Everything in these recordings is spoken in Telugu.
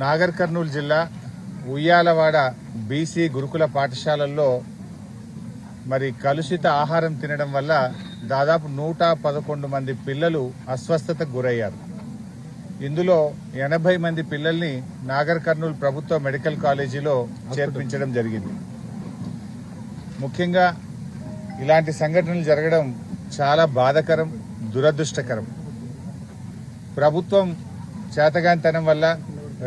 నాగర్ కర్నూలు జిల్లా ఉయ్యాలవాడ బీసీ గురుకుల పాఠశాలల్లో మరి కలుషిత ఆహారం తినడం వల్ల దాదాపు 111 మంది పిల్లలు అస్వస్థతకు గురయ్యారు. ఇందులో 80 మంది పిల్లల్ని నాగర్ కర్నూలు ప్రభుత్వ మెడికల్ కాలేజీలో చేర్పించడం జరిగింది. ముఖ్యంగా ఇలాంటి సంఘటనలు జరగడం చాలా బాధాకరం, దురదృష్టకరం. ప్రభుత్వం చేతగానితనం వల్ల,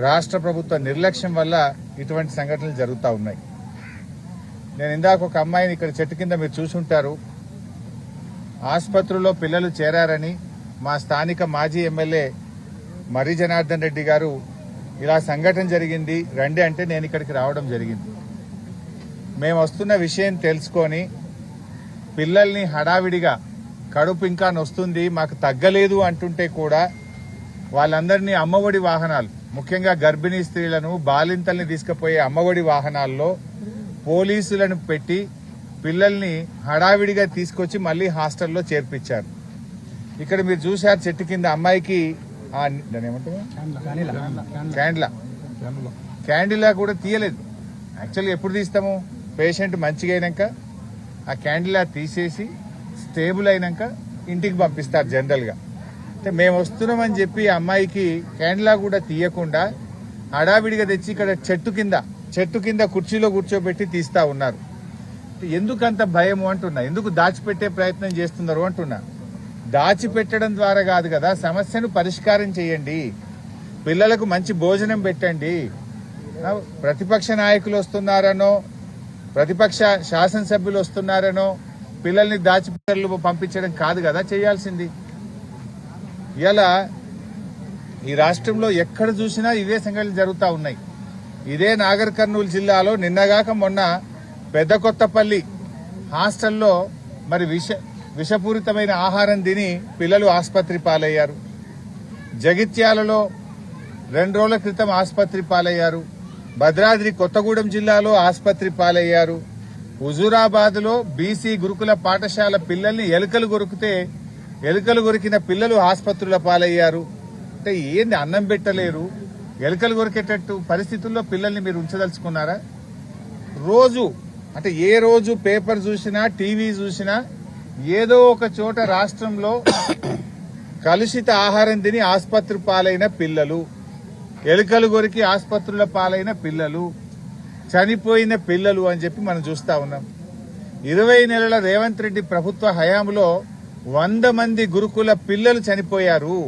రాష్ట్ర ప్రభుత్వ నిర్లక్ష్యం వల్ల ఇటువంటి సంఘటనలు జరుగుతూ ఉన్నాయి. నేను ఇందాక ఒక అమ్మాయిని ఇక్కడ చెట్టు కింద మీరు చూసుంటారు, ఆసుపత్రిలో పిల్లలు చేరారని మా స్థానిక మాజీ ఎమ్మెల్యే మర్రి జనార్దన్ రెడ్డి గారు ఇలా సంఘటన జరిగింది రండి అంటే నేను ఇక్కడికి రావడం జరిగింది. మేము వస్తున్న విషయం తెలుసుకొని పిల్లల్ని హడావిడిగా కడుపు ఇంకా నొస్తుంది మాకు తగ్గలేదు అంటుంటే కూడా వాళ్ళందరినీ అమ్మఒడి వాహనాలు, ముఖ్యంగా గర్భిణీ స్త్రీలను బాలింతల్ని తీసుకుపోయే అమ్మఒడి వాహనాల్లో పోలీసులను పెట్టి పిల్లల్ని హడావిడిగా తీసుకొచ్చి మళ్లీ హాస్టల్లో చేర్పించారు. ఇక్కడ మీరు చూశారు చెట్టు కింద అమ్మాయికి క్యాండిలా కూడా తీయలేదు. యాక్చువల్గా ఎప్పుడు తీస్తాము, పేషెంట్ మంచిగా అయినాక ఆ క్యాండిలా తీసేసి స్టేబుల్ అయినాక ఇంటికి పంపిస్తారు జనరల్గా. అంటే మేము వస్తున్నామని చెప్పి అమ్మాయికి క్యాండిలా కూడా తీయకుండా హడావిడిగా తెచ్చి ఇక్కడ చెట్టు కింద కుర్చీలో కూర్చోబెట్టి తీస్తా ఉన్నారు. ఎందుకంత భయము అంటున్నా, ఎందుకు దాచిపెట్టే ప్రయత్నం చేస్తున్నారు అంటున్నా. దాచిపెట్టడం ద్వారా కాదు కదా, సమస్యను పరిష్కారం చేయండి, పిల్లలకు మంచి భోజనం పెట్టండి. ప్రతిపక్ష నాయకులు వస్తున్నారనో, ప్రతిపక్ష శాసనసభ్యులు వస్తున్నారనో పిల్లల్ని దాచిపెట్టలు పంపించడం కాదు కదా చేయాల్సింది. ఇలా ఈ రాష్ట్రంలో ఎక్కడ చూసినా ఇవే సంఘటనలు జరుగుతూ ఉన్నాయి. ఇదే నాగర్ కర్నూలు జిల్లాలో నిన్నగాక మొన్న పెద్ద కొత్తపల్లి హాస్టల్లో మరి విషపూరితమైన ఆహారం తిని పిల్లలు ఆసుపత్రి పాలయ్యారు. జగిత్యాలలో 2 రోజుల క్రితం ఆసుపత్రి పాలయ్యారు. భద్రాద్రి కొత్తగూడెం జిల్లాలో ఆసుపత్రి పాలయ్యారు. హుజూరాబాద్ లో బీసీ గురుకుల పాఠశాల పిల్లల్ని ఎలుకలు కొరికిన పిల్లలు ఆసుపత్రుల పాలయ్యారు. అంటే ఏంది, అన్నం పెట్టలేరు, ఎలుకలు కొరికేటట్టు పరిస్థితుల్లో పిల్లల్ని మీరు ఉంచదలుచుకున్నారా? రోజు అంటే ఏ రోజు పేపర్ చూసినా టీవీ చూసినా ఏదో ఒక చోట రాష్ట్రంలో కలుషిత ఆహారం తిని ఆసుపత్రి పాలైన పిల్లలు, ఎలుకలు కొరికి ఆసుపత్రుల పాలైన పిల్లలు, చనిపోయిన పిల్లలు అని చెప్పి మనం చూస్తా ఉన్నాం. 20 నెలల రేవంత్ రెడ్డి ప్రభుత్వ హయాంలో 100 మంది గురుకుల పిల్లలు చనిపోయారు.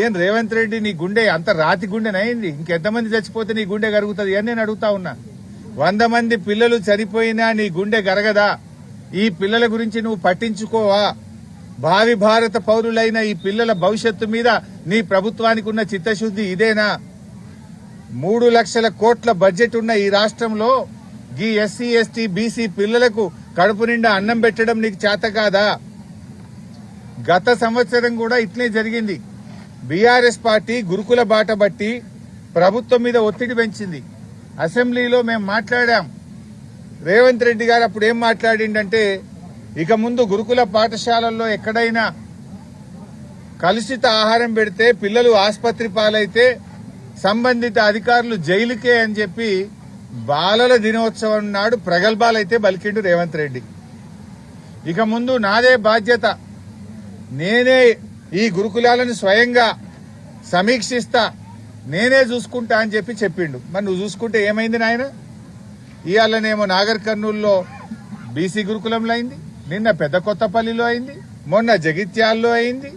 ఏం రేవంత్ రెడ్డి, నీ గుండె అంత రాతి గుండెనైంది? ఇంకెంతమంది చచ్చిపోతే నీ గుండె గరుగుతుంది అని నేను అడుగుతా ఉన్నా. 100 మంది పిల్లలు చనిపోయినా నీ గుండె గరగదా? ఈ పిల్లల గురించి నువ్వు పట్టించుకోవా? భావి భారత పౌరులైన ఈ పిల్లల భవిష్యత్తు మీద నీ ప్రభుత్వానికి ఉన్న చిత్తశుద్ధి ఇదేనా? 3 లక్షల కోట్ల బడ్జెట్ ఉన్న ఈ రాష్ట్రంలో ఈ ఎస్సీ ఎస్టీ బీసీ పిల్లలకు కడుపు నిండా అన్నం పెట్టడం నీకు చేత కాదా? గత సంవత్సరం కూడా ఇట్లే జరిగింది. బీఆర్ఎస్ పార్టీ గురుకుల బాట బట్టి ప్రభుత్వం మీద ఒత్తిడి పెంచింది. అసెంబ్లీలో మేము మాట్లాడాం. రేవంత్ రెడ్డి గారు అప్పుడు ఏం మాట్లాడిండంటే, ఇక ముందు గురుకుల పాఠశాలల్లో ఎక్కడైనా కలుషిత ఆహారం పెడితే పిల్లలు ఆసుపత్రి పాలైతే సంబంధిత అధికారులు జైలుకే అని చెప్పి బాలల దినోత్సవం నాడు ప్రగల్భాలైతే బలికిండు రేవంత్ రెడ్డి. ఇక ముందు నాదే బాధ్యత, నేనే ఈ గురుకులాలను స్వయంగా సమీక్షిస్తా, నేనే చూసుకుంటా అని చెప్పి చెప్పిండు. మరి నువ్వు చూసుకుంటే ఏమైంది నాయన? ఇవాళనేమో నాగర్ కర్నూలులో బీసీ గురుకులంలో అయింది, నిన్న పెద్ద కొత్తపల్లిలో అయింది, మొన్న జగిత్యాల్లో అయింది,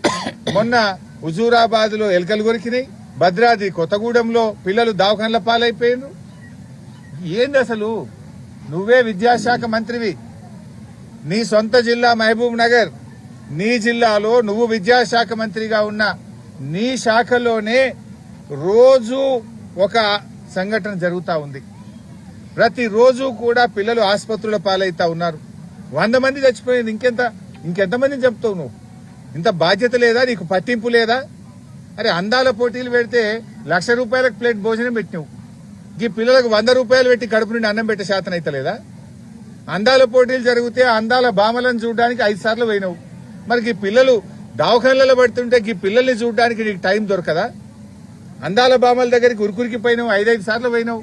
మొన్న హుజూరాబాద్ లో ఎలుకలు కొరికినాయి, భద్రాద్రి కొత్తగూడెంలో పిల్లలు దవాఖానల పాలైపోయారు. ఏంది అసలు? నువ్వే విద్యాశాఖ మంత్రివి, నీ సొంత జిల్లా మహబూబ్ నగర్, నీ జిల్లాలో నువ్వు విద్యాశాఖ మంత్రిగా ఉన్న నీ శాఖలోనే రోజు ఒక సంఘటన జరుగుతూ ఉంది. ప్రతిరోజు కూడా పిల్లలు ఆసుపత్రుల పాలైతా ఉన్నారు. 100 మంది చచ్చిపోయింది. ఇంకెంతమందిని చెప్తావు నువ్వు? ఇంత బాధ్యత లేదా నీకు? పట్టింపు లేదా? అరే అందాల పోటీలు పెడితే ₹1,00,000 ప్లేట్ భోజనం పెట్టినావు, ఈ పిల్లలకు 100 రూపాయలు పెట్టి కడుపు నుండి అన్నం పెట్టే శాతం అయితే లేదా? అందాల పోటీలు జరిగితే అందాల భామలను చూడడానికి 5 సార్లు పోయినావు. మరి ఈ పిల్లలు దవాఖానలలో పడుతుంటే ఈ పిల్లల్ని చూడడానికి నీకు టైం దొరకదా? అందాల బామల దగ్గరికి ఉరుకురికి పోయినావు, 5 సార్లు పోయినావు.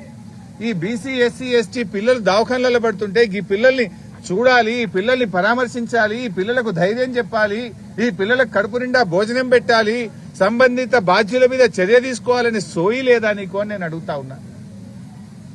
ఈ బీసీ ఎస్సీ ఎస్టీ పిల్లలు దవాఖానలలో పడుతుంటే ఈ పిల్లల్ని చూడాలి, ఈ పిల్లల్ని పరామర్శించాలి, ఈ పిల్లలకు ధైర్యం చెప్పాలి, ఈ పిల్లలకు కడుపు నిండా భోజనం పెట్టాలి, సంబంధిత బాధ్యుల మీద చర్య తీసుకోవాలని సోయి లేదా నీకు అని నేను అడుగుతా ఉన్నా.